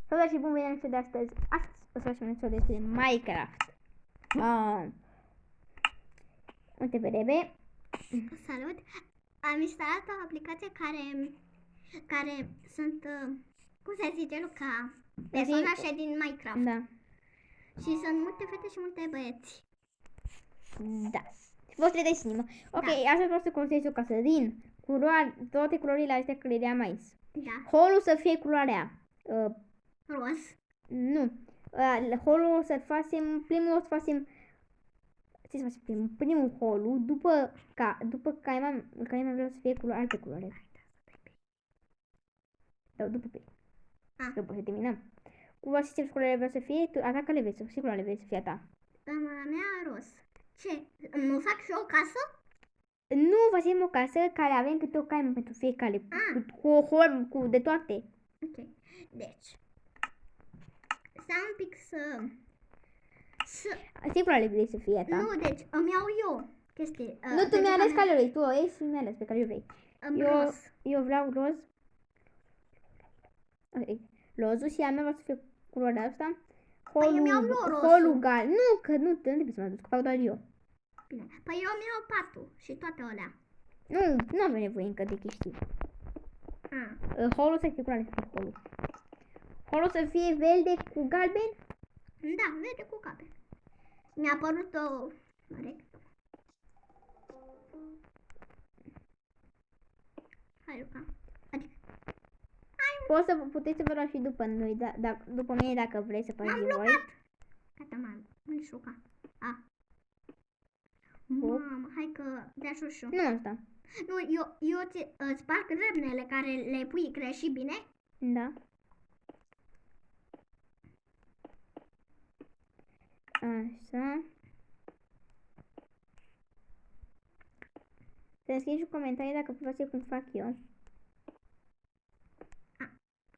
Salut și bun venit la episodul de astăzi. Astăzi o să facem un episod despre Minecraft. Uite, vedere. Salut! Am instalat o aplicație care sunt, cum se zice, Luca, personaje din Minecraft. Da. Și sunt multe fete și multe băieți. Da. Și vostre de sinimă. Ok, Da. așa vreau să construiesc o casă din toate culorile astea care le-am aici. Da. Holul să fie culoarea. Roz. Nu. Holul să facem, primul o să facem, ce să facem primul holul, după care mai vreau să fie alte culoare. Da, după pe. După ce terminăm. Cu ce culoare vreau să fie, tu atacă-le vezi, ce culoare vrei să fie a ta? A mea roz. Ce? Nu fac și eu o casă? Nu facem o casă care avem câte o caimă pentru fiecare, cu o hol, cu de toate. Ok. Deci, stai un pic să... Ce culoare vrei să fie a ta? Nu, deci îmi iau eu chestii. Nu, tu mi-ai ales care vrei, tu o iei și mi-ai ales pe care vrei. Roz. Eu vreau roz. Ok. Rozul și a mea va să fie culoarea asta. Păi eu mi-au eu rozul. Holul galben. Nu, că nu trebuie să mă duc, că fac doar eu. Bine. Păi eu mi-au patul și toate alea. Nu avem nevoie încă de chestii. Holul să fie culoare, să fie holul. Holul să fie verde cu galben? Da, verde cu galben. Mi-a apărut o... Hai, Luca. Puteți să vă luați și după noi, după mine dacă vrei să faci voi. Gata, m-am jucat. Mamă, hai că dea șușu. Nu asta. Nu, eu îți sparg râbnele care le pui greșit, bine? Da. Așa. Să-mi scrii și comentarii dacă faci cum fac eu.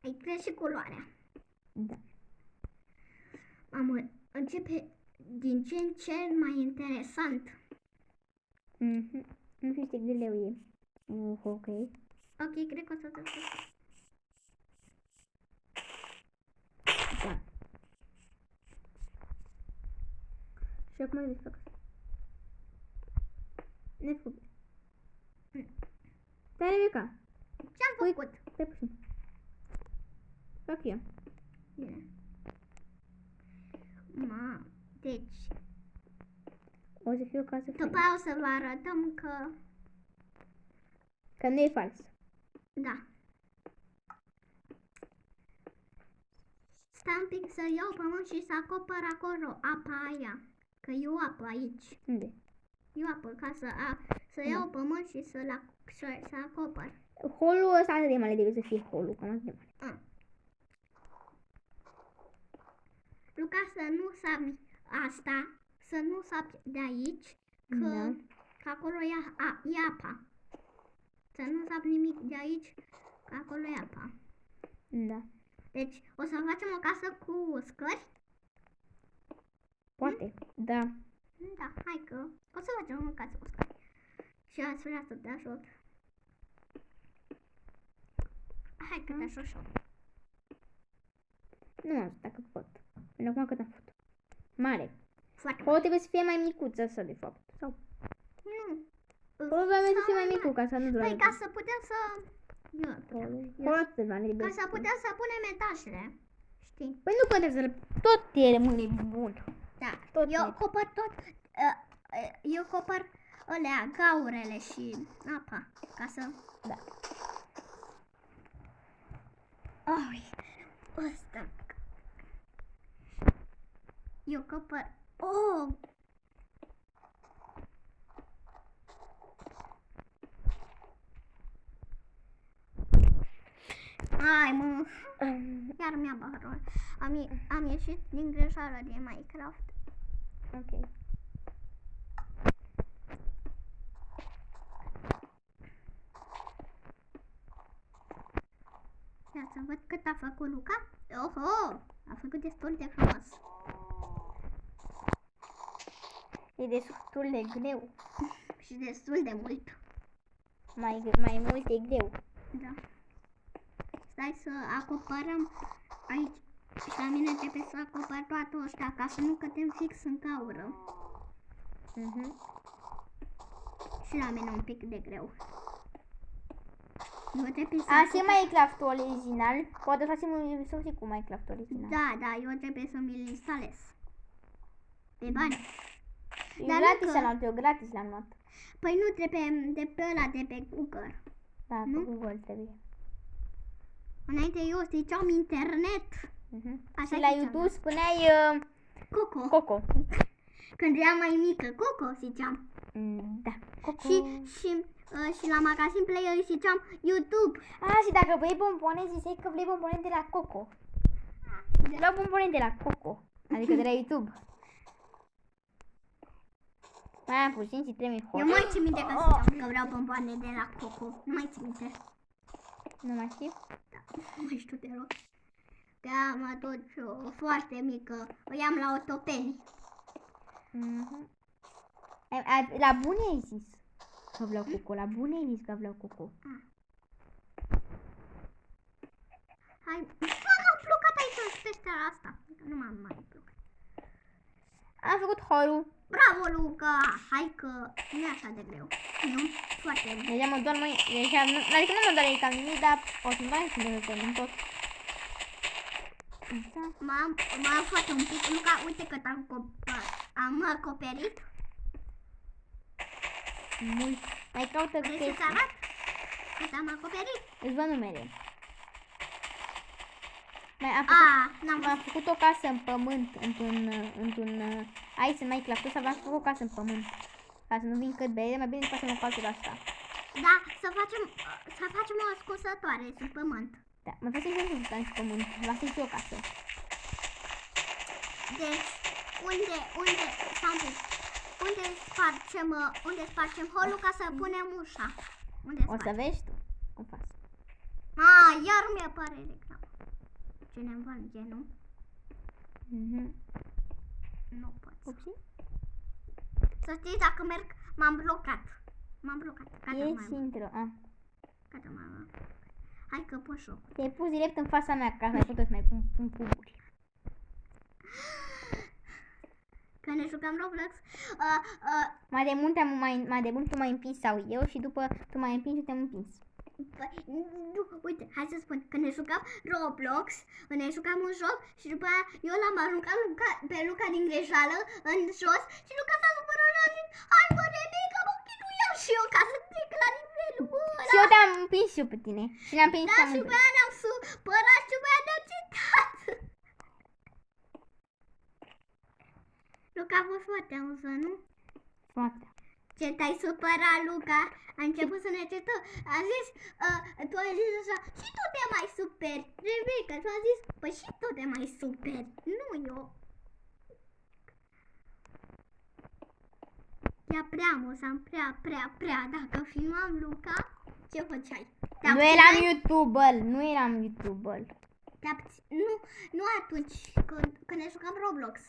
Ai greșit culoarea. Da. Mamă, începe din ce în ce mai interesant. Nu știu ce greu e. Ok. Ok, cred că o să te Da. Și acum trebuie să fac asta. Nefăcut. Stai, Rebecca. Ce-am făcut? Stai puțin. Fac eu. Bine. Deci... O să fie o casă După aia o să vă arătăm că nu e fals. Da. Stai un pic să iau pământ și să acopăr acolo apa aia. Că eu apă aici. Unde? Eu apă ca să iau pământ și să acopăr. Holul ăsta atât de mare trebuie să fie holul, cam atât de mare. Luca, să nu sapi asta, să nu sapi de aici, că acolo e apa. Să nu sapi nimic de aici, că acolo e apa. Da. Deci, o să facem o casă cu scări? Poate, da. Da, hai că o să facem o casă cu scări. Și ați vrea să te ajut. Hai că te ajut și eu. Nu am zis dacă pot. Până acum cât am făcut. Mare. Foarte Holul trebuie să fie mai micuț asta, de fapt. Sau? Nu. Holul trebuie să fie mai micuț, ca să nu doar. Păi ca să putem să... Holul atât de mare trebuie. Ca să putem să punem etajele. Știi? Păi nu putem să le... Tot e rămâne bun. Da. Tot Eu copăr tot... Eu copăr alea, gaurele și apa. Ca să... Da. Ai, ăsta. Eu copăr... Oh! Ai, mă! Iar mi-a barul. Am ieșit din greșeală din Minecraft. Ok. Ia să văd cât a făcut Luca. Oho! A făcut destul de frumos. E destul de greu. Și destul de mult. Mai mult e greu. Da. Stai să acoperăm aici. Și la mine trebuie să acopăr toate ăștia ca să nu cădem fix în gaură. Și la mine un pic de greu. Eu trebuie să Așa e Minecraft original. Poate facem un episod și cu Minecraft original. Da, eu trebuie să mi-l instalez. Pe bani. E Dar gratis încă- l-am luat, eu gratis l-am luat. Păi nu trebuie de pe ăla de pe Google. Da, Nu? pe Google trebuie. Înainte eu ziceam internet. Așa Și la ziceam, YouTube spuneai Coco. Coco. Când eram mai mică, Coco ziceam. Da, Coco. Și la magazin player ziceam YouTube. Și dacă vrei bomboane, ziceai că vrei bomboane de la Coco. Vreau bomboane de la Coco. Adică de la YouTube. Mai am puțin și trebuie Eu hot. mai țin minte că ziceam că vreau bomboane de la Coco. Nu mai țin minte. Nu mai știu? Nu mai știu, te rog. Că am atunci foarte mică. O iam la Otopeni. La bune ai zis că vreau Coco. La bune ai zis că vreau Coco. Hai. M-am blocat aici pe stara asta. Nu m-am mai blocat. Am făcut horul. Bravo, Luca! Hai că nu e așa de greu. Nu? Foarte greu. Deja mă doar mai... Deja, adică nu mă doare cam nimic, dar o să-mi doare și de tot în tot. Da. M-am foarte un pic. Luca, uite că am acoperit. Mult. Mai caută Vrei să-ți chestii. arăt? Cât am acoperit? Îți văd numele. N-am am făcut o casă în pământ, aici în Minecraft, să v-am făcut o casă în pământ. Ca să nu vin cât bere, mai bine să facem o casă de asta. Da, să facem o ascunsătoare sub pământ. Da, mai facem și un în pământ, facem și o casă. Deci, unde spargem holul ca să punem ușa? Unde O să vezi tu cum faci. Iar mi-apare reclamă. Cineva în genul. Nu pot. Upsi? Să știți, dacă merg, m-am blocat. Gata, Ieși intro. Gata, hai că pot șoc. Te-ai pus direct în fața mea ca să mai puteți mai pun puburi. Că ne jucam Roblox. Mai de mult tu m-ai împins sau eu și după tu m-ai împins și te-am împins. Uite, hai să spun, că ne jucam Roblox, ne jucam un joc și după aia eu l-am aruncat pe Luca din greșeală în jos și Luca s-a supărat și a zis, hai bă, Rebecca, mă chinuiam și eu ca să trec la nivelul ăla. Și eu te-am împins și eu pe tine. Și ne-am împins Da, și după aia ne-am supărat și după aia ne-am cetat. Luca a fost foarte amuză, nu? Foarte. Ce te-ai supărat, Luca? A început să ne cetă. A zis, tu ai zis așa, și tu te mai superi. Rebecca, tu a zis, păi și tu te mai superi. Nu eu. Era prea amuzant, prea. Dacă filmam Luca, ce făceai? Nu eram YouTuber, Nu atunci, când ne jucam Roblox.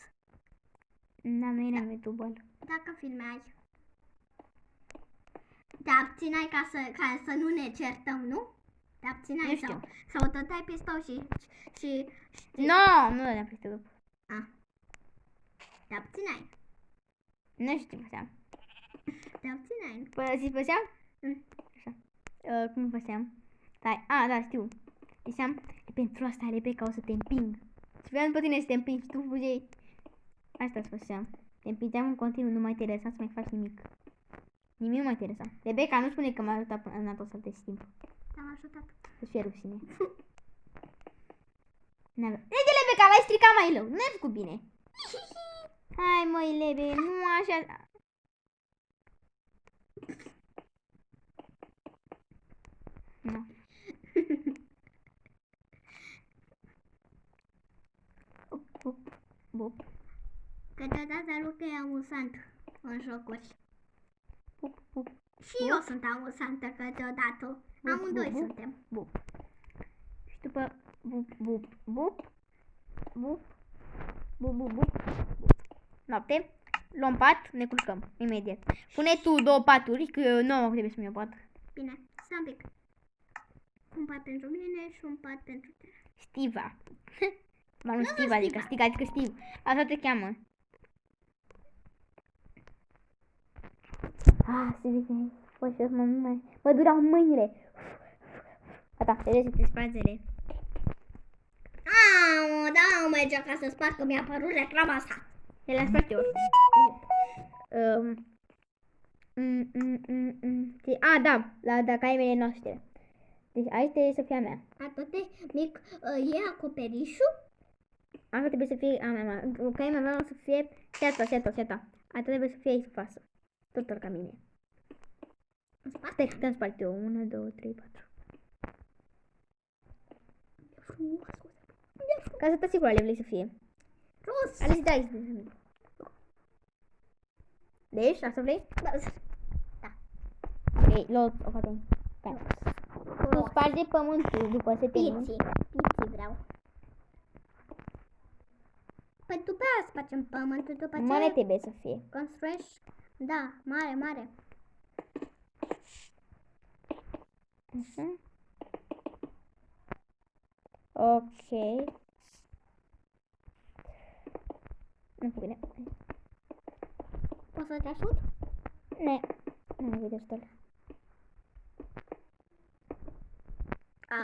Da, nu eram YouTuber. Dacă filmeai. Te abțineai ca să nu ne certăm, nu? Te abțineai Nu știu. sau tătai pe stau și Nu dădeam peste grup. te abțineai. Nu știu ce făceam. Te abțineai. Păi, ce făceam? Așa. Cum făceam? Stai. Da, știu. Ziceam, pentru asta, Rebecca, o să te împing. Și vreau după tine să te împing și tu fugeai. Asta-ți făceam. Te împingeam în continuu, nu mai te lăsa să mai faci nimic. Nimic nu mai te lăsa. Rebecca, nu spune că m-a ajutat până în tot să te schimb. Te-am ajutat. Să-ți fie rușine. Uite, Rebecca, l-ai stricat mai rău. Nu ai făcut bine. Hai, măi, Lebe, nu așa... Nu. Bup. Câteodată Luca e amuzant în jocuri. Bup. Și eu sunt amuzantă câteodată. Amândoi suntem. Bup. Și după bup. Noapte. Luăm pat, ne culcăm imediat. Pune tu 2 paturi, că eu nu trebuie să-mi iau pat. Bine, stai un pic. Un pat pentru mine și un pat pentru tine. Stiva. Ba nu, Steve, adică Steve. Așa te cheamă. Steve, bă, și mă dureau mâinile. Gata, trebuie să te spalțele. Da, merge ca să spart că mi-a apărut reclama asta. El a spart eu. Da, caimele noastre. Deci aici trebuie să fie a mea. Atât mic e acoperișul? Asta trebuie să fie a mea. Caimea mea o să fie seata. Asta trebuie să fie aici față. Totul ca mine. Stai că te-am spart eu. 1, 2, 3, 4. Ca să te asigur ale vrei să fie. Roz. Ale să dai. Deci, asta vrei? Da. Ok, o facem. Tu sparge pământul după se termină. Piții vreau. Păi după aia să facem pământul, după ce Mare trebuie să fie. construiești. Da, mare. Ok. Nu fă bine. Poți să te ajut? Ne. Nu vede ajutor.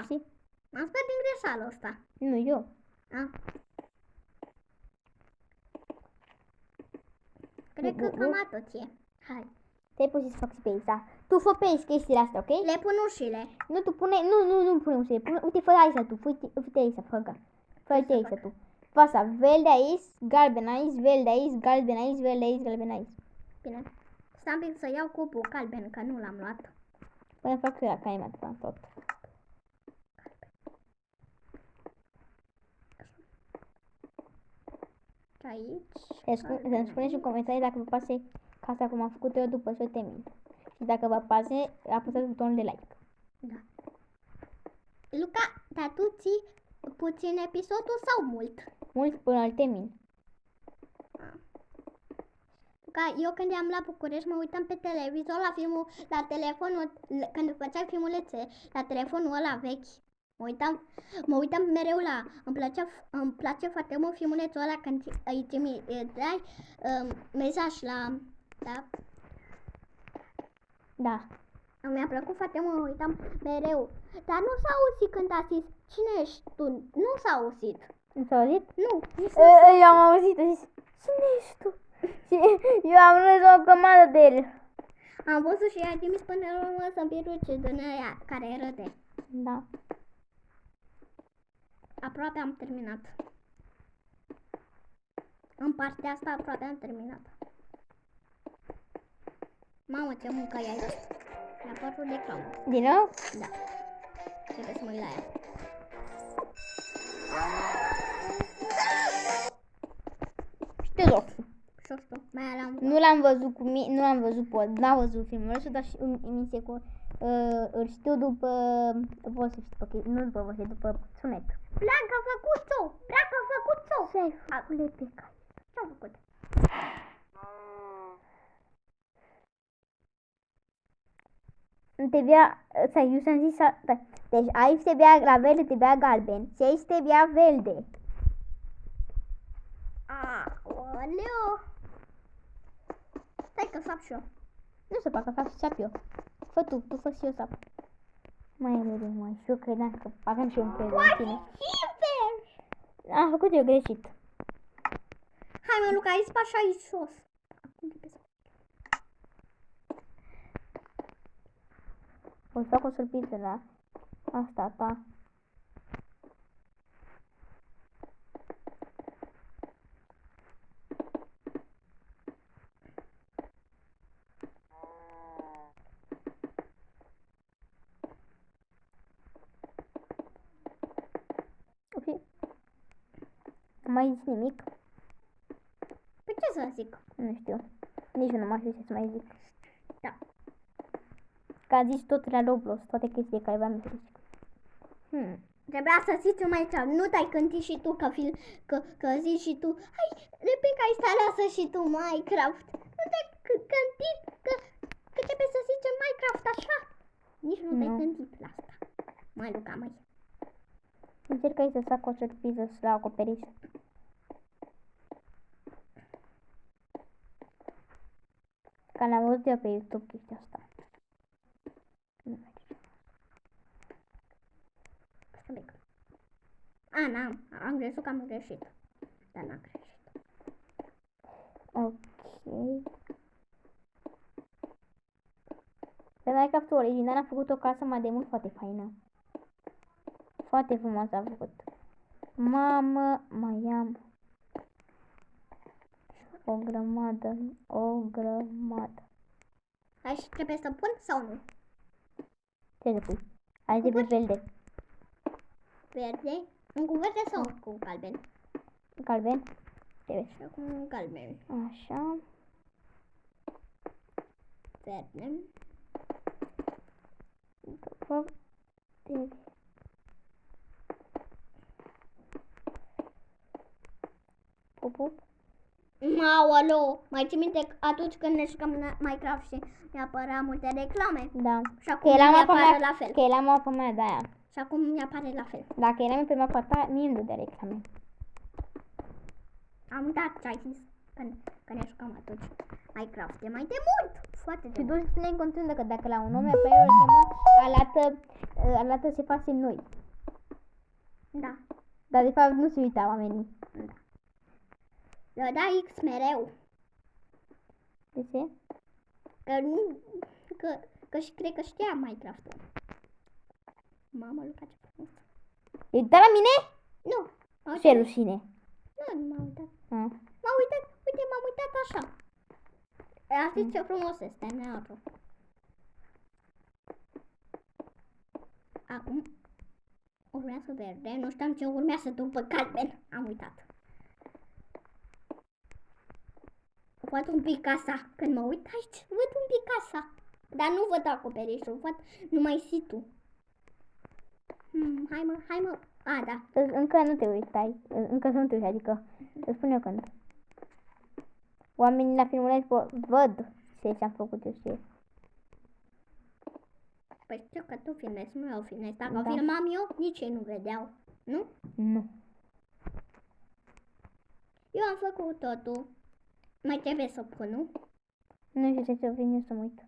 Știi? M-am spus din greșeală asta. Nu, eu. Cred că cam atât e. Hai. Te-ai pus să fac și pe aici, da? Tu fă pe aici chestiile astea, ok? Le pun ușile. Nu, tu pune, nu pune ușile, uite, fă aici tu, uite aici, fă aici tu. Fă asta, verde aici, galben aici, verde aici, galben aici, verde aici, galben aici. Bine. Stai un pic să iau cupul galben, că nu l-am luat. Până fac eu la caimea tot. Și aici. Să-mi spuneți în comentarii dacă vă place casa cum am făcut eu după ce o termin. Și dacă vă place, apăsați butonul de like. Da. Luca, dar tu ții puțin episodul sau mult? Mult până îl termin. Luca, eu când eram la București mă uitam pe televizor la filmul, la telefonul, când făceai filmulețe, la telefonul ăla vechi. Mă uitam mereu la, îmi place foarte mult filmulețul ăla când îi dai mesaj la, Da. Mi-a plăcut foarte mult, mă uitam mereu. Dar nu s-a auzit când a zis, cine ești tu? Nu s-a auzit. Nu s-a auzit? Nu. Eu am auzit, a zis, cine ești tu? Și eu am râs o comandă de el. Am văzut și i-a trimis până la urmă să-mi piruce din aia care râde. Da. Aproape am terminat. În partea asta aproape am terminat. Mamă, ce muncă e aici. Mi-a părut reclamă. Din nou? Da. Trebuie să mă uit la ea. Știu joc. Știu, mai am. Nu l-am văzut cu mine, nu l-am văzut, n-am văzut filmul ăsta, dar și emisie cu îl știu după voce, nu după voce, după sunet. Blanca a făcut-o! Blanca a făcut-o! Ce ai făcut, Lepeca? Ce-a făcut? Trebuia, stai, eu ți-am zis, deci aici trebuia la verde, trebuia galben și aici trebuia verde. Aoleu! Stai că sap și eu. Nu se facă, fac și sap eu. Fă tu fă și eu sap. Mai repede, mai, și eu credeam că aveam și eu încredere în tine. Am făcut eu greșit. Hai mă, Luca, ai spart și aici sus. O să fac o surpriză la asta ta. Ok. Nu mai zis nimic? Pe ce să zic? Nu știu. Nici eu nu mai știu ce să mai zic. Da. Că a zis tot la Roblox, toate chestiile care v-am zis. Trebuia să zici mai ceva. Nu te-ai cântit și tu că zici și tu. Hai, Rebecca, instalează și tu Minecraft. Nu te-ai cântit că trebuie să zici Minecraft așa. Nici nu te-ai cântit la asta. Mai Luca, mai. Încerc aici să fac o surpriză la acoperiș. Că l-am văzut eu pe YouTube chestia asta. Asta mic. N-am. Am crezut că am greșit. Dar n-am greșit. Ok. Pe Minecraft original am făcut o casă mai de mult foarte faină. Foarte frumos a făcut. Mamă, mai am o grămadă, o grămadă. Aici trebuie să pun sau nu? Ce să pui? Hai de pe verde. Verde? Cu verde sau cu galben? Galben? Trebuie. Și acum galben. Așa. Verde. După trebuie. Pup. Aoleu! Mai ții minte atunci când ne jucam Minecraft și mi-apărea multe reclame? Da. Și acum Că eram mi-apare la fel. Că eram mapa mea de aia. Și acum mi-apare la fel. Dacă eram pe mapa ta, mie îmi dădea reclame. Am uitat ce ai zis când ne jucam atunci. Minecraft e mai de mult! Foarte de Și mult. tu spune în continuu că dacă la un om apare o chemă, alată se facem noi. Da. Dar de fapt nu se uita oamenii. Da. Le da X mereu. De ce? Că nu... Că și cred că știa Minecraft-ul. Mamă, Luca, ce frumos. E uitat la mine? Nu. Ce rușine. Nu m-am uitat. Ah. M-am uitat, uite, m-am uitat așa. Asta ce frumos este, neagrul. Acum urmează verde, nu știam ce urmează după galben, am uitat. Văd un pic casa, când mă uit aici, văd un pic casa. Dar nu văd acoperișul, văd numai situl. Hai mă, a, da. Încă nu te uitai. Încă nu te uiți, adică îți spun eu când. Oamenii la filmuleț văd ce am făcut eu și eu. Păi știu că tu filmezi, nu eu filmez. Dacă Da. filmam eu, nici ei nu vedeau, nu? Nu. Eu am făcut totul. Mai trebuie să pun, nu? Nu știu ce să vin eu să mă uit.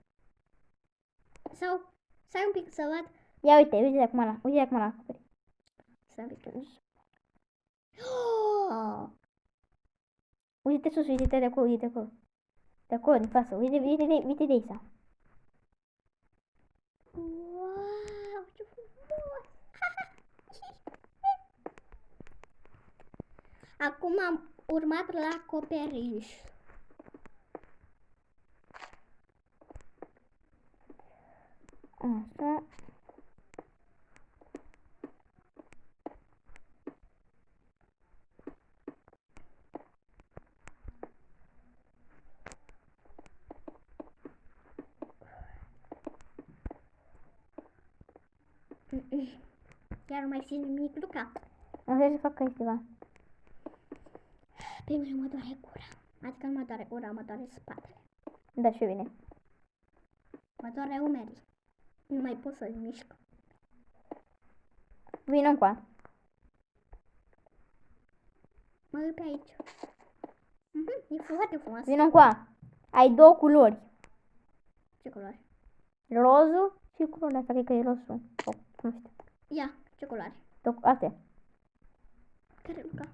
Sau, stai un pic să văd. Ia uite acum la acoperiș. Să văd. Oh! Uite sus, uite de acolo, uite de acolo. De acolo, din față, uite de aici. Wow, ce frumos! Acum am urmat la acoperiș. Așa. Chiar nu mai simt nimic, Luca. Am vrea să fac aici ceva. Pe mine mă doare gura. Adică nu mă doare gura, mă doare spatele. Da, și bine. Mă doare umerii. Nu mai pot să-i mișc. Vino încoa. Mă uit pe aici. E foarte frumos. Vino încoa. Ai două culori. Ce culoare? Rozul și culoarea asta, cred că e rosul. Oh, nu știu. Ia, ce culoare? Astea. Care, Luca?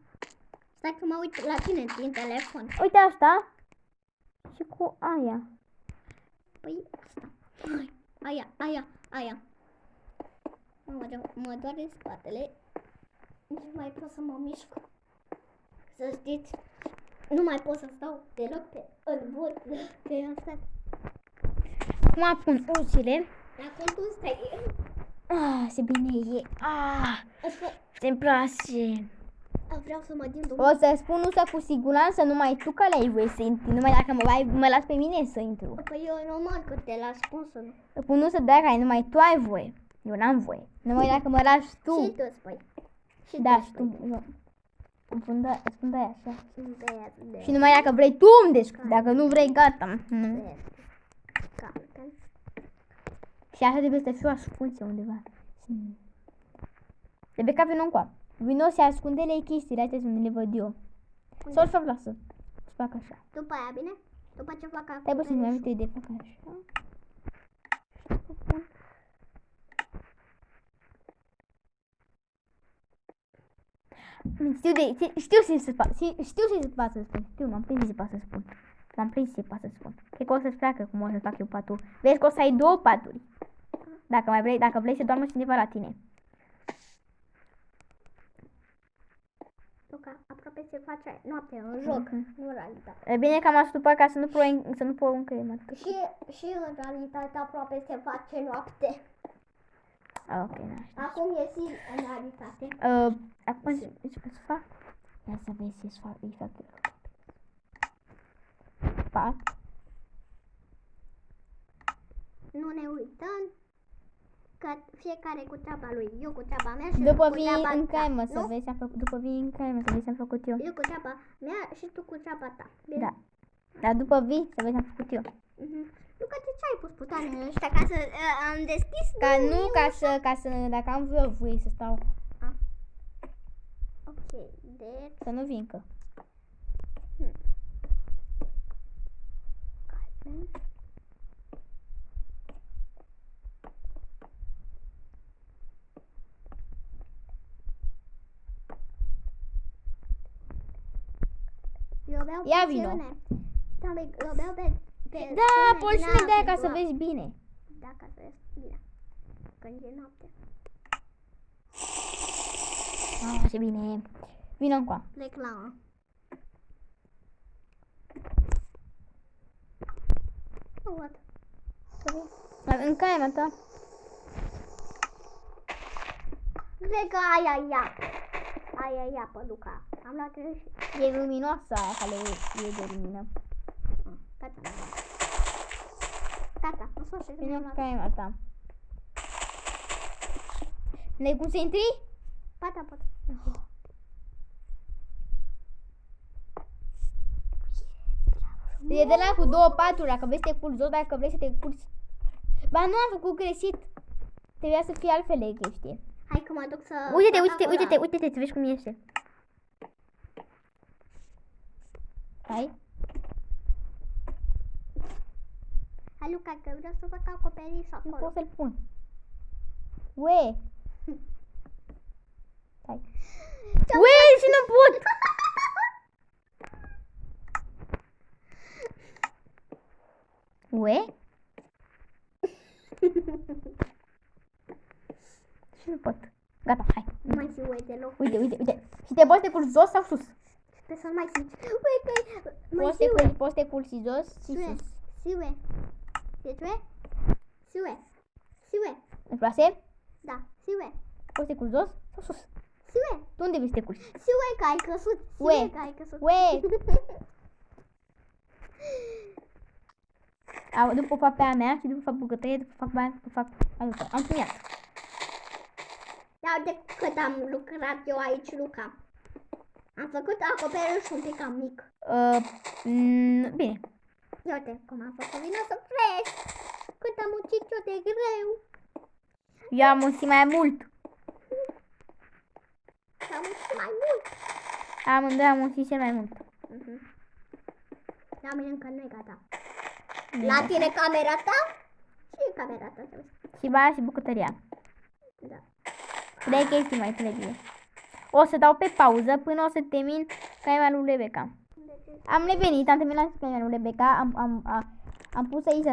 Stai că mă uit la tine din telefon. Uite asta. Și cu aia. Păi asta. Aia. Mă doare spatele. Nu mai pot să mă mișc. Să știți, nu mai pot să stau deloc în bord pe asta. Acum pun ușile. Acum tu stai. Se bine e. Se-mi place. Vreau să mă din O să spun ușa cu siguranță, numai tu că le-ai voie să intri. Numai dacă mă las pe mine să intru. Păi eu normal că te las spun să nu. Pun ușa de aia, numai tu ai voie. Eu n-am voie. Numai dacă mă lași tu. Și tu spui. Da, și tu. Eu spun de aia așa. Verde. Și numai dacă vrei tu îmi descurci. Dacă nu vrei, gata. Verde. Și așa trebuie să fiu ascunse undeva. De pe cap vin încoa. Vino și ascunde-le chestiile astea unde le văd eu. Sau îl fac, lasă. Să fac așa. După aia, bine? După ce fac Stai bă să-mi acoperișul. aminte de fac așa. Știu ce să fac, să spun. Știu, m-am prins ce poate să spun. Cred că o să-ți placă cum o să fac eu patul. Vezi că o să ai 2 paturi. Dacă vrei să doarmă cineva la tine. Luca, aproape se face noapte în joc, nu în realitate. E bine că am astupat ca să nu poruncă el. Și în realitate aproape se face noapte. Ok, da. Acum e zi în realitate. Acum ce pot să fac? Ia să vezi ce îi fac eu. Pat. Nu ne uităm că fiecare cu treaba lui. Eu cu treaba mea și După cu vii treaba în ta, caimă nu? să vezi ce am făcut eu. Eu cu treaba mea și tu cu treaba ta. Bine? Da. Dar după vii să vezi ce am făcut eu. Luca, de ce ai pus butoanele ăștia ca să am deschis? Ca să dacă am voie să stau. Ok, deci... Să nu vin încă. Eu beau Ia porțiune. vino. Da, eu beau pe Da, porțiune de aia ca să apă. vezi bine. Da, ca să vezi bine. Când e noapte. Ah, ce bine e. Vino încoa. Reclamă. Nu văd. În caima ta. Cred că aia ia. Aia ia pe Luca. Am luat greșit. E luminoasă aia care e de lumină. Gata. Gata, în sfârșit Vino mi-am în luat. caima ta. N-ai cum să intri? Pata, pot. E de la cu 2 paturi, dacă vrei să te culci jos, dacă vrei să te culci. Ba nu am făcut greșit. Trebuia să fie altfel de chestie. Hai că mă duc să... Uite-te, să vezi cum iese. Hai. Hai, Luca, că vreau să fac acoperișul Nu acolo. pot să-l pun. Ue! Hai. Ue, și nu pot! Ue? Și nu pot. Gata, hai. Nu mai zi ue deloc. Uite. Și te poți să te culci jos sau sus? Sper să nu mai zici. Ue, că... Mai Poți zi ue. să te culci jos și Siue. sus. Siue. Siue. Siue. Siue. Îți place? Da, siue. Poți să te culci jos sau sus? Siue. Tu unde vrei să te culci? Siue că ai căsut. Ue. Siue că ai căsut. Ue! După fac pe a mea și după fac bucătărie, după fac ajutor. Am terminat. Ia uite cât am lucrat eu aici, Luca. Am făcut acoperișul un pic cam mic. Bine. Ia uite cum am făcut. Vino să vezi cât am muncit eu de greu. Eu am muncit mai mult. Am muncit mai mult. Amândoi am muncit cel mai mult. La mine încă nu e gata. Bine. La tine camera ta? Și camera ta. Și baia și bucătăria. Da. 3 chestii mai trebuie. O să dau pe pauză până o să termin caima lui Rebecca. Am revenit, am terminat caima lui Rebecca. Am pus aici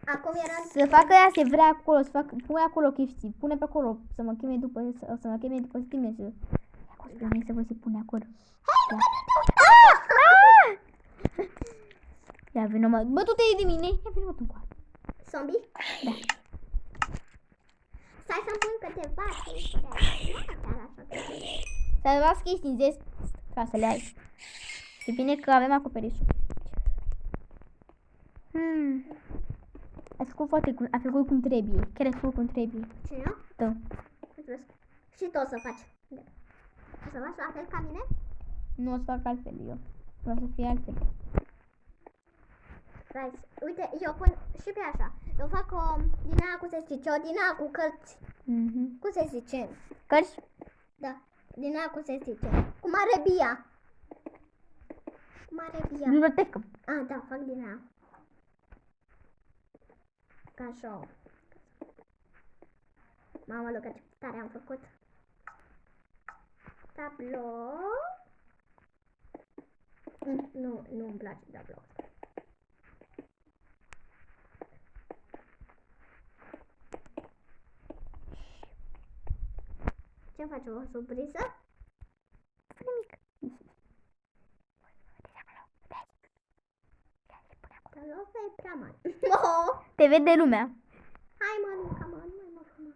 Acum era... să facă ea ce vrea acolo, pune acolo chestii, pune pe acolo, să mă cheme după tine să... Acolo, să văd ce pune acolo. Ia vină mă, bă, tu te-ai de mine, ia vină mă tu încoa. Zombie? Da. Stai să-mi pun câteva chestii de aici. Chiar așa. Să las chestii în zest ca să le ai. E bine că avem acoperișul. Ai făcut cum trebuie. Chiar ai făcut cum trebuie. Cine? Tu. Mulțumesc. Și tu o să faci. O să faci la fel ca mine? Nu o să fac altfel eu. Vreau să fie altfel. Guys, uite, eu pun și pe așa. Eu fac o din aia cu se zice, o din aia cu cărți. Cum se zice? Cărți? Da. Din aia cum se zice. Cum are bia. Cum are bia. Bibliotecă. Da, fac din aia. Ca așa. Mama, Luca, ce tare am făcut. Tablou. Nu-mi place tablou. Ce facem? O surpriză? Nimic. Tablou ăsta e prea mare. Oh! Te vede lumea. Hai mă, Luca, mă, nu mai mă frumos.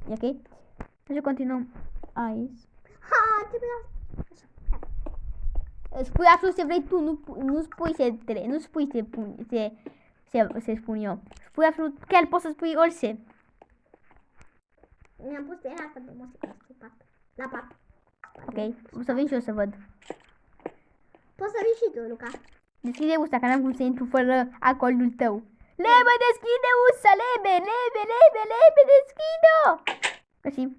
E ok? Să continuăm aici. Ha, trebuia... Spui absolut ce vrei tu, nu spui nu spui ce spun eu. Spui absolut, chiar poți să spui orice. Mi-am pus pe asta de muzică la pat. Ok, o să vin și eu să văd. Poți să vii și tu, Luca. Deschide ușa, că n-am cum să intru fără acordul tău. Lebe, deschide ușa, lebe, deschide-o! Găsim.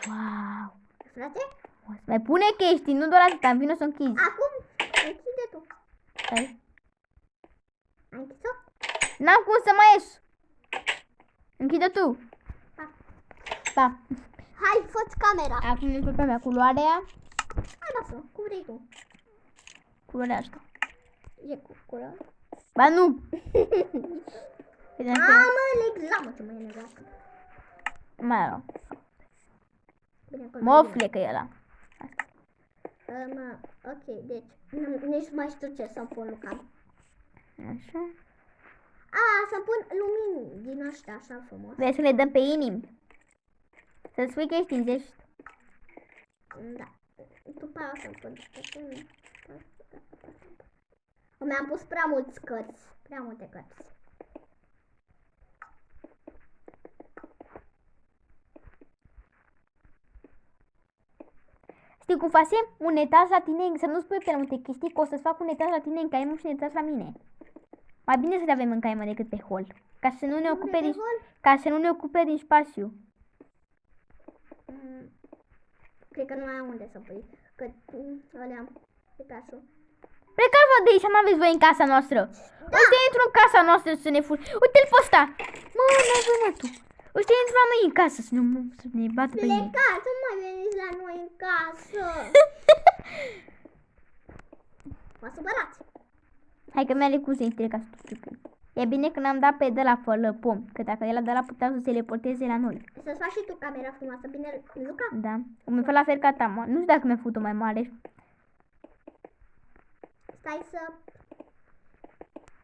Wow! Frate? Mai pune chestii, nu doar atâta, vino să o închizi. Acum, închide tu. Stai. Ai închis-o? N-am cum să mai ieși. Închide tu. Pa. Hai, fă-ți camera. Acum ne pe mea culoarea. Hai, lasă, cum vrei tu. Culoarea asta. E cu culoare? Ba nu. Mă, leglamă, ce mai e negrat. Mai rău. Bine, acolo. Mofle că e ăla. Ok, deci, nici mai știu ce să pun, Luca. Așa. Să pun lumini din ăștia, așa frumos. Vrei să le dăm pe inimi? Să spui că ești înzești. Da. După aia o să pun. Mi-am pus prea mulți cărți. Prea multe cărți. Știi cum facem? Un etaj la tine, să nu spui prea multe chestii, că o să-ți fac un etaj la tine în caimă și un etaj la mine. Mai bine să le avem în caimă decât pe hol. Ca să nu ne ocupe din, din spațiu. Cred că nu mai am unde să pui. Că ălea pe casul. Plecați de aici, n-aveți voi în casa noastră. Da. O să intru în casa noastră să ne furi. Uite-l pe ăsta. Mă, n-ai mă tu. O să intru la noi în casă să ne bată pe ei. Plecați, nu mai veniți la noi în casă. Mă supărați. Hai că mi-are cum să intre ca stupică. E bine că n-am dat pe de la fără pom. Că dacă el de la putea să se teleporteze la noi. Să-ți faci și tu camera frumoasă, bine, Luca? Da. O mi-a la fel ca ta, mă. Nu știu dacă mi-a făcut-o mai mare. Stai să...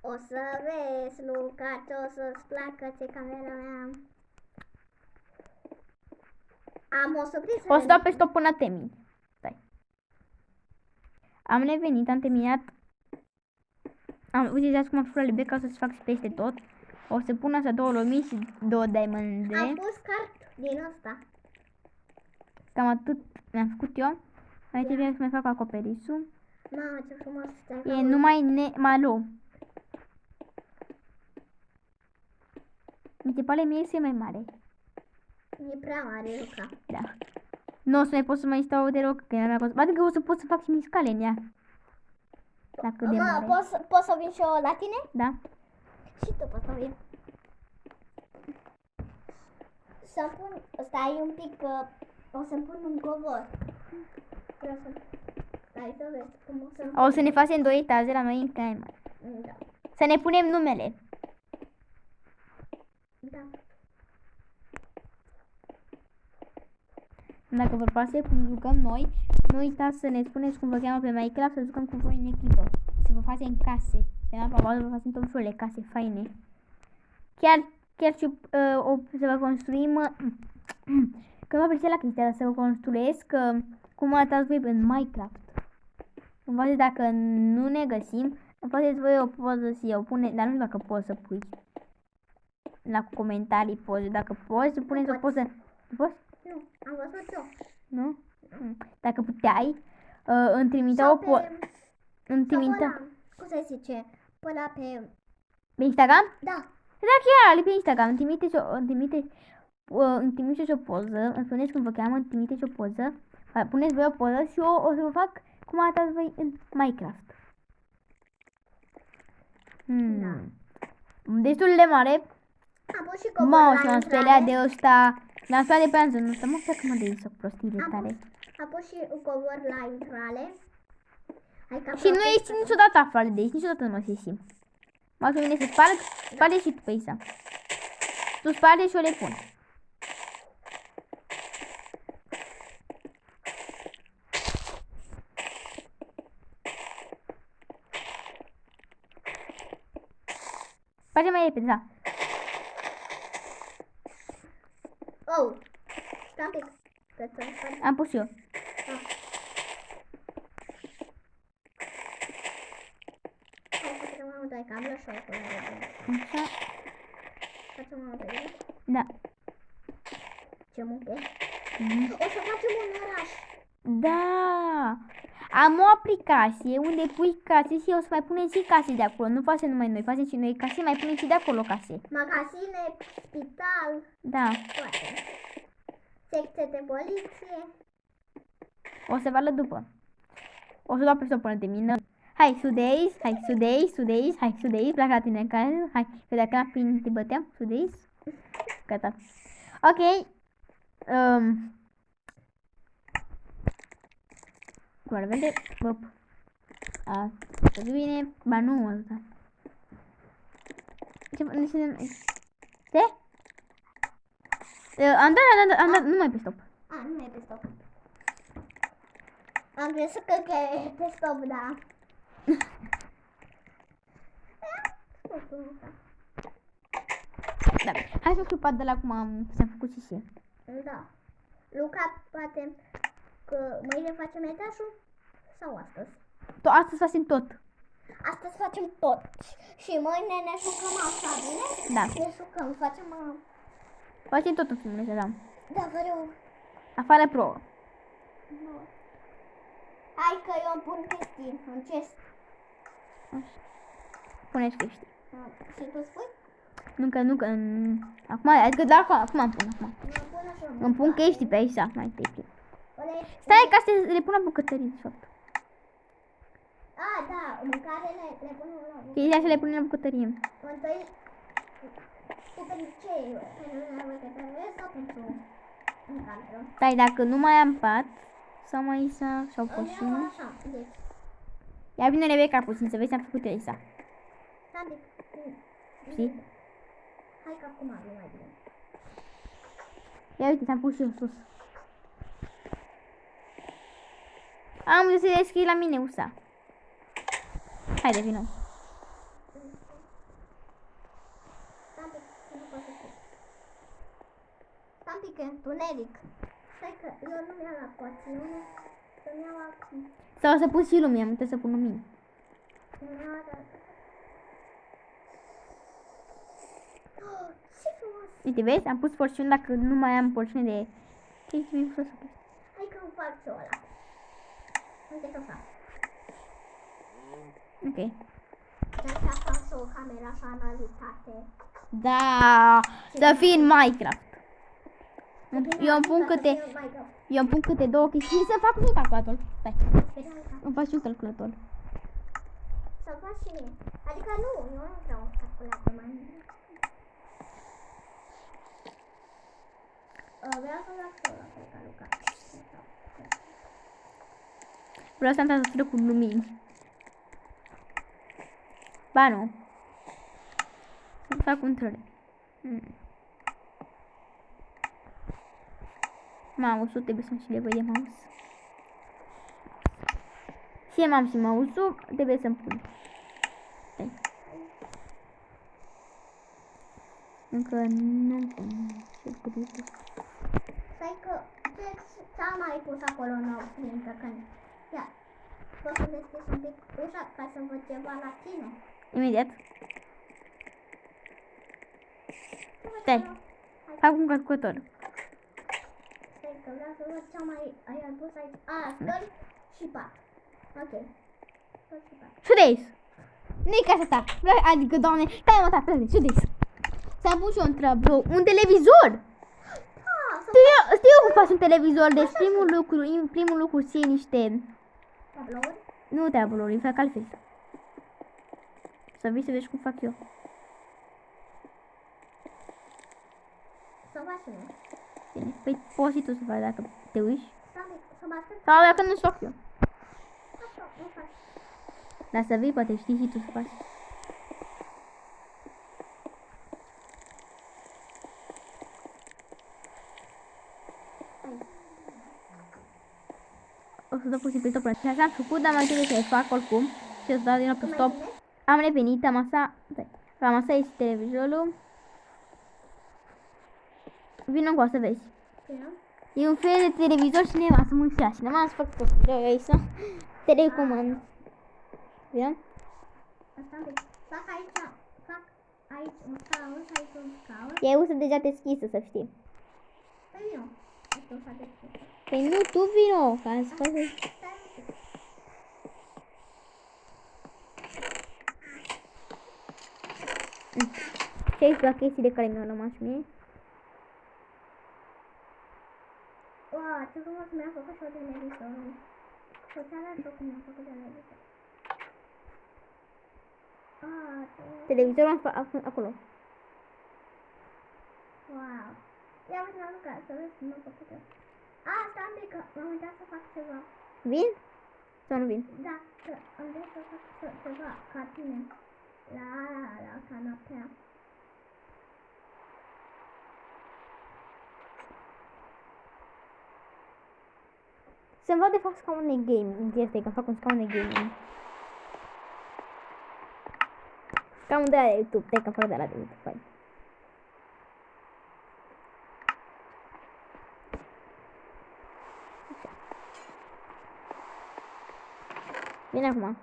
O să vezi, Luca, ce o să-ți placă ce camera mea. Am o surpriză. O să dau pe stop până termin. Stai. Am revenit, am terminat. Uite cum am făcut la Rebecca, o să-ți fac și peste tot. O să pun așa 2 lumini și 2 diamande. Am pus cart din ăsta. Cam atât mi-am făcut eu. Mai trebuie să mai fac acoperișul. Mamă, ce frumos stai. E numai malo. Mi se pare mie să e mai mare. E prea mare, Luca. Da. Nu o să mai pot să mai stau de loc, că n-am fost. Adică o să pot să fac și mișcale în ea. Dacă de mare. Poți să vin și eu la tine? Da. Și tu poți să vin. Să pun, stai un pic, o să pun un covor. Vreau să... Stai să vezi cum o să... O să ne facem 2 etaje la noi în caimă. Da. Să ne punem numele. Da. Dacă vă place cum jucăm noi, nu uitați să ne spuneți cum vă cheamă pe Minecraft, să jucăm cu voi în echipă. Să vă facem case. Pe mapa să vă facem tot felul de case faine. Chiar și să vă construim... Când vă plăcea la chestia să vă construiesc cum arătați voi în Minecraft. Îmi faceți dacă nu ne găsim, îmi faceți voi o poză și eu pune, dar nu știu dacă poți să pui la comentarii poze, dacă poți să puneți o poză. Poți? Nu, am văzut eu. Nu? Dacă puteai, îmi trimite o poză. Îmi trimite. Cum se zice? Pe ăla pe Pe Instagram? Da. Da, chiar, ale pe Instagram. Îmi trimiteți o poză, îmi spuneți cum vă cheamă, îmi trimiteți o poză, puneți voi o poză și eu o să vă fac cum arătați voi în Minecraft. Da. Destul de mare. Am pus și Mă, covor și la m-am speriat de intrare. ăsta. M-am speriat de pe anză, nu ăsta, mă, pleacă mă de aici, prostiile tale. Am pus și un covor la intrare. Hai că Și nu ești niciodată afară de aici, niciodată nu o să ieșim. Mă să vine să sparge și tu pe Isa. Tu sparge și o le pun. Sparge mai repede, da. Oh! Stai un pic. Că să sparg. Am pus și eu. Da. Hai să facem amândoi, că am lăsat acolo. Așa. Facem amândoi. Da. Ce muncă? Mhm. O să facem un oraș. Da. Am o aplicație unde pui case și o să mai punem și case de acolo. Nu facem numai noi, facem și noi case, mai punem și de acolo case. Magazine, spital, Da. toate. Secție de poliție. O să vadă după. O să dau pe până termină. Hai, sudeis, hai, sudeis, hai, sudeis, pleacă la tine în care, hai, că dacă n-am prin te băteam, sudeis. Gata. Ok. Culoare verde, băp. Să bine, ba nu ăsta. Ce? Am dat, nu mai pe stop. A, nu e pe stop. Am crezut că e pe stop, da. Da. Hai să clipat de la cum s-a făcut și și. Da. Luca, poate că mâine facem etajul sau astăzi? Astăzi facem tot. Astăzi facem tot. Și mâine ne jucăm așa, bine? Da. Ne jucăm, facem... Facem tot în filmul ăsta, da. Da, vreau... Afară plouă. Nu. Hai că eu îmi pun chestii în chest. Puneți chestii. Și tu spui? Nu că... Acum, adică da, acum am pun, acum. Nu pun așa. Îmi pun chestii pe aici, mai tâi. Pune- Stai ca să le pun la bucătării, de fapt. A, da, mâncarele le punem la Chestia să le punem la bucătărie. întâi, tu pentru ce? Pentru la bucătărie sau pentru mâncare? Stai, dacă nu mai am pat, sau mai isa, sau Îmi iau poșină. așa, deci, Ia vine Rebecca puțin, să vezi ce am făcut eu aici. stai un pic. Știi? Hai că acum nu mai bine. Ia uite, ți-am pus și eu sus. Am de să deschid la mine ușa. Haide, vină. Stai un pic, că nu pot să știu. Stai un pic, că e întuneric. Stai că eu nu mi-am la poțiune, să-mi iau acum. Sau să pun și lumini, am uitat să pun lumini. Să-mi iau alea. Oh, ce frumos! Uite, vezi? Am pus porțiuni dacă nu mai am porțiune de chestii, mi-am pus sus. Hai că îmi fac și eu ăla. Uite că fac. Ok. De asta fac și o cameră așa analitate. Da, să fii în Minecraft. Eu îmi pun câte două chestii și să fac un calculator. Stai, îmi fac și un calculator. Să fac și mie. Adică nu vreau un calculator mai mult. Vreau să fac și eu la fel ca Luca. Vreau să am tastatură cu lumini. Ba nu. Să fac un trole. Mouse-ul, trebuie să-mi și le văd de mouse. Și am și mouse-ul, trebuie să-mi pun. Stai. Încă nu pun. Ce trebuie. Stai că ți-am mai pus acolo în oglindă când... Ia, poți să deschizi un pic ușa ca să văd ceva la tine? Imediat. Stai. Fac un calculator. Stai că vreau să văd ce ai pus aici. A, stări și pat. Ok. Stări și pat. Sudeis. Nu-i casa ta. Adică, doamne, stai mă, ta, plăte, ce dis? S-a pus și un tablou, un televizor. Știu cum faci un televizor, deci primul lucru ții niște... Tablouri? Nu tablouri, fac altfel. Să vii să vezi cum fac eu. Să faci eu. Bine, păi poți și tu să faci dacă te uiți. Să mă aștept. Sau dacă nu-ți fac eu. Așa, nu faci. Dar să vii, poate știi și tu să faci. O să dau pur și simplu stop. Așa am făcut, dar mai trebuie să-i fac oricum. Și o să dau din nou pe stop. Am revenit, am asta. Am asta este televizorul. Vino cu o să vezi. E un fel de televizor cineva, să mă înșea. Cineva să fac tot. Eu aici să te recomand. Vino? Asta am fac aici un scaun și aici un scaun. E ușa deja deschisă, să știi. Păi nu, asta ușa deschisă. Păi nu, tu vino, ca să faci... Stai un pic. Ce ai la chestiile care mi-au rămas mie? Wow, ce frumos mi-a făcut și o televizor. Și o cealaltă cum mi-a făcut televizor. Televizorul acolo. Wow. Ia uite la Luca, să vezi cum m-a făcut eu. Stai un pic, că m-am uitat să fac ceva. Vin? Sau nu vin? Da, că am vrut să fac ceva ca tine. La canapea. Să-mi fac de fapt scaun de gaming. Este că fac un scaun de gaming. Scaun de la YouTube. Stai că fac de la de YouTube. Hai. Vine acum.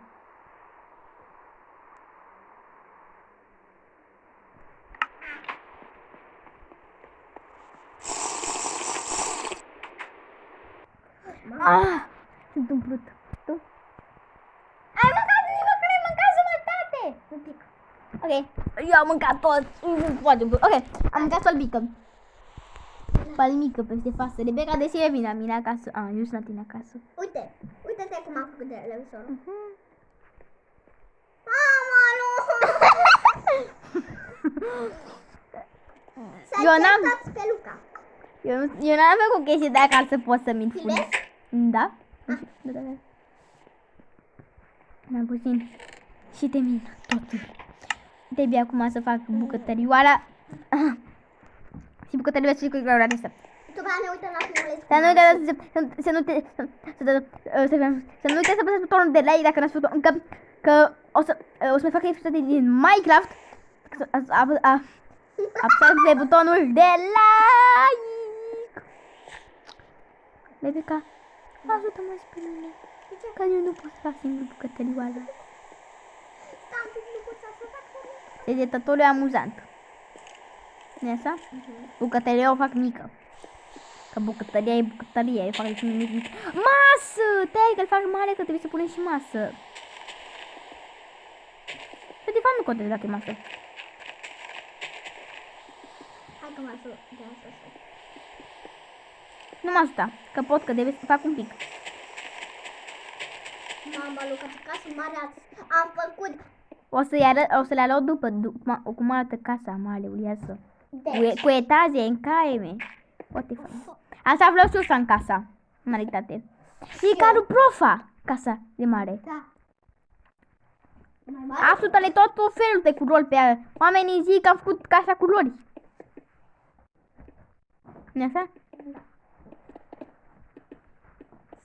Sunt umplut. Tu? Ai mâncat nimic, că ai mâncat jumătate! Un pic. Ok, eu am mâncat tot. Foarte umplut. Ok, am mâncat palmică. Palmică peste față. Rebecca, de ce vine la mine acasă? Eu sunt la tine acasă. Uite-te cum am făcut televizorul. Eu n-am... pe Luca. Eu n-am făcut chestii de acasă să pot să mint fund. Filmezi? Da? Da. Mai puțin. Și te mint totul. Trebuie acum să fac bucătărioara. Și bucătările și cu graurile astea. După aia ne uităm la filmuleț. Dar nu uita să nu uita să apăsați butonul de like dacă n-ați făcut-o încă. Că o să mai fac episoade din Minecraft. Apăsați pe butonul de like. Rebecca, ajută-mă și pe mine. Că eu nu pot să fac singur bucătărioara. Stai un pic, nu pot să fac singur. Deci e totul amuzant. Nu-i așa? Bucătăria o fac mică. Că bucătăria e bucătăria, eu fac mic. Masă! Te-ai că-l fac mare, că trebuie să punem și masă. Că de fapt nu contează dacă e masă. Hai că mă ajut de asta. Nu mă ajuta, că pot, că trebuie să fac un pic. Mama, Luca, ce casă mare am făcut. O să le arăt după cum arată casa maleului, ia să. Cu etaje în caime. Poate fi. Asta vreau și eu să am casa, în realitate. E ca lui Profa, casa de mare. Da. Mai mare? Absolut, tot felul de culori pe ea. Oamenii zic că am făcut casa culori. Nu așa? Da.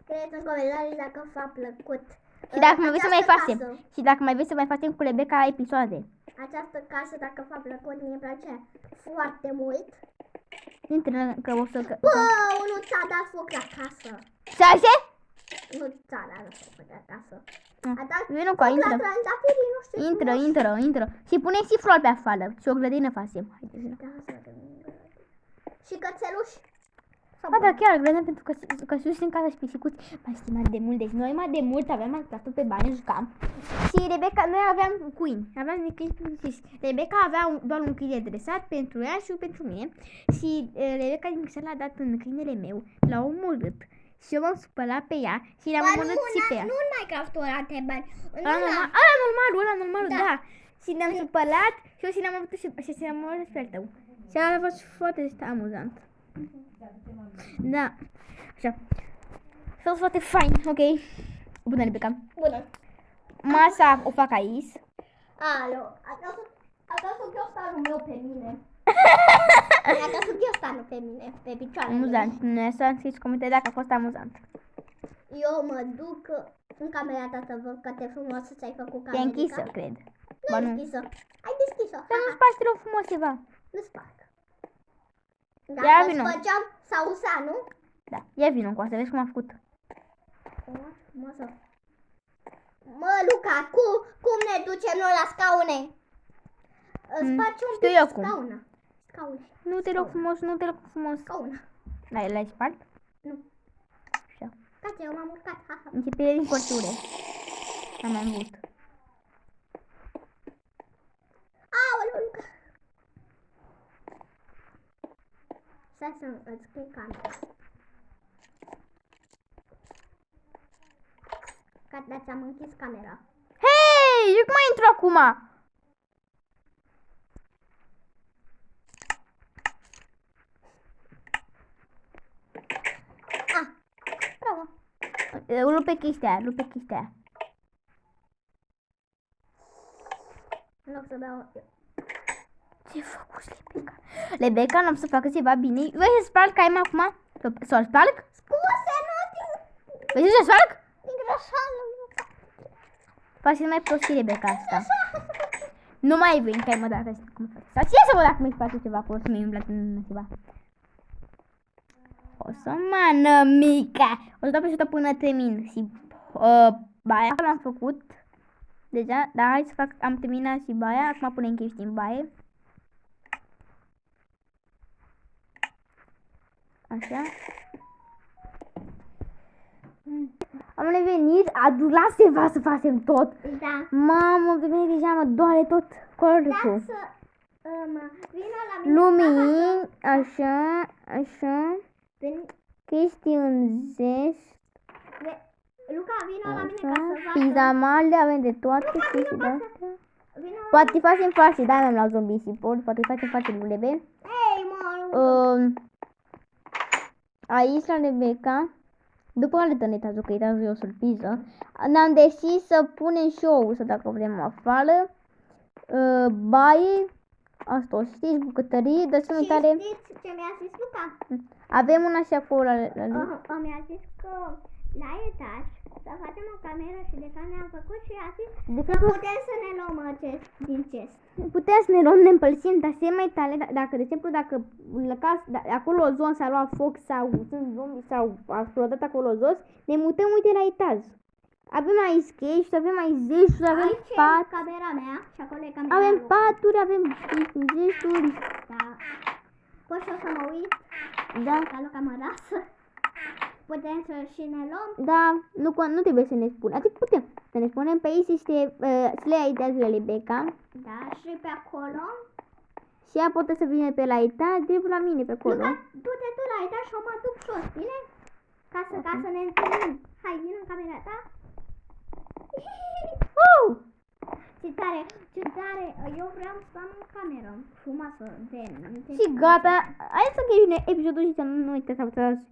Scrieți în comentarii dacă v-a plăcut. Și dacă mai vreți să mai această facem. casă. Și dacă mai vreți să mai facem cu Rebecca episoade. Această casă, dacă v-a plăcut, mie îmi place foarte mult. Intră că o să... Bă, nu ți-a dat foc la casă. Ce așa? Nu ți-a dat foc la casă. Vino cu a, intră. Trandafirii, nu știu. Intră. Și pune și flori pe afară. Și o grădină facem. Haide, vină. Da, să vedem. Și cățeluși. Da, da, chiar glumeam pentru că susțin casa și pisicuți m-a estimat de mult. Deci noi mai de mult aveam calculator pe bani, jucam. Și Rebecca, noi aveam câini. Aveam câini. Rebecca avea doar un câine dresat pentru ea și pentru mine. Și Rebecca din Cristal l-a dat în câinele meu, l-a omorât. Și eu m-am supărat pe ea și l-am omorât și pe ea. Nu în Minecraft-ul ăla te bani. Ăla normalul, da. Și ne-am supărat și eu și l-am omorât și l-am omorât pe al tău. Și a fost foarte amuzant. Da. Așa. Și a fost foarte fain, ok. Bună, Rebecca. Bună. Masa o fac aici. Alo, acasă ghiostarul meu pe mine. Acasă ghiostarul pe mine, pe picioarele. Amuzant. Nu să înscrieți comentarii dacă a fost amuzant. Eu mă duc în camera ta să văd cât de frumos ți-ai făcut camera. E închisă, cred. Nu e deschisă. Ai deschis-o. Dar nu spargi, te rog frumos ceva. Nu sparg. Ia Dacă vino. îți făceam sausa, nu? Da. Ia vină cu asta, vezi cum am făcut. Frumoasă. Mă, Luca, cum ne ducem noi la scaune? Spargi un știu pic eu cum. scauna. Nu te rog frumos, nu te rog frumos. Scauna. L-ai spart? Nu. Așa. Gata, eu m-am urcat. Ha, ha. Începe din corture. Am mai mult. Aoleu, Luca. Stai să-ți schimb camera. Gata, ți-am închis camera. Hei, eu cum mai intru acum? Bravo. Rupe chestia aia. În loc să beau... Ce făcut Rebecca? Rebecca, n-am să facă ceva bine. Vrei să sparg caima acum? Să-l sparg? Scuze, nu din... Vrei să sparg? Din greșeală, Luca. Faci mai prostii Rebecca asta. Nu mai vin caima dacă știi cum faci. Sau ce să văd dacă mi-i face ceva acolo, să mi-i umblat în ceva. O să mană mica. O să dau pe șută până termin. Și baia l-am făcut deja, dar hai să fac, am terminat și baia. Acum punem chestii în baie. Așa. Am revenit, a durat ceva să facem tot. Da. Mamă, pe mine deja mă doare tot corpul. Da, să... vină la mine. Lumini, așa. Chestii în zest. Luca, vină la mine ca să vadă. Pijamale, avem de toate chestii de astea. Vină la Poate facem face, da, mi-am luat zombie și pot, poate facem face lulebe. Ei, mă, Aici la Rebecca, după altă netatul, că era o surpriză, ne-am decis să punem show, să dacă vrem afară, baie, asta o știți, bucătărie, dar sunt tare. știți ce mi-a zis Luca? Avem una și acolo la Mi-a zis că la etaj să facem o cameră și deja ne-am făcut și a zis de că exemplu, putem să ne luăm acest din chest. putem să ne luăm, ne împărțim, dar ce mai tare, dacă, de exemplu, dacă acolo jos s-a luat foc sau sunt zombi sau a explodat acolo jos, ne mutăm, uite, la etaj. Avem aici chești, avem aici zeșturi, avem Aici e pat, camera mea și acolo e camera avem lui. paturi, avem zeșturi, Da. Pot și eu să mă uit da, ca Luca mă lasă. Putem să și ne luăm. da, nu trebuie să ne spunem, adică putem să ne spunem pe aici este slea etajurile Rebecca Da, și pe acolo. și ea poate să vină pe la etaj, drept la mine pe acolo. Luca, du-te tu la etaj și o mă duc jos, bine? Ca să ne întâlnim. Hai, vin în camera ta. Ce tare, eu vreau să am o cameră frumoasă de Și gata, hai să încheiem episodul și să nu uitați să apăsați.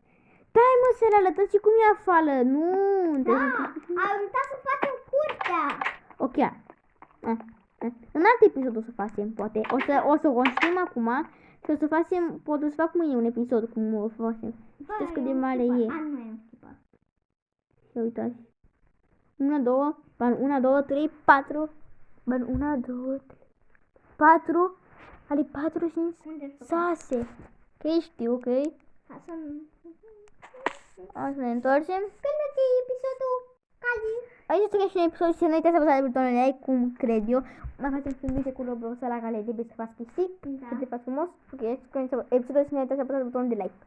Dai mă să le arătăm și cum e afară, nu... Da, am uitat să facem curtea. Ok. În alt episod o să facem, poate. O să o construim acum și o să facem, poate o să fac mâine un episod cum o facem. Știți cât de mare e. Nu e schimbat. Și uitați. 1, 2, 3, 4. 1, 2, 3, 4. Ale 4, 5, 6. Ok, știu, ok. Ca să... O să ne întoarcem. Când e episodul Cali? Aici este și un episod și să nu uitați să apăsați butonul like, cum cred eu. Mai facem filmite cu Roblox la care trebuie să faci chestii. Da. Să te faci frumos. Ok, episodul și să nu uitați să apăsați butonul de like.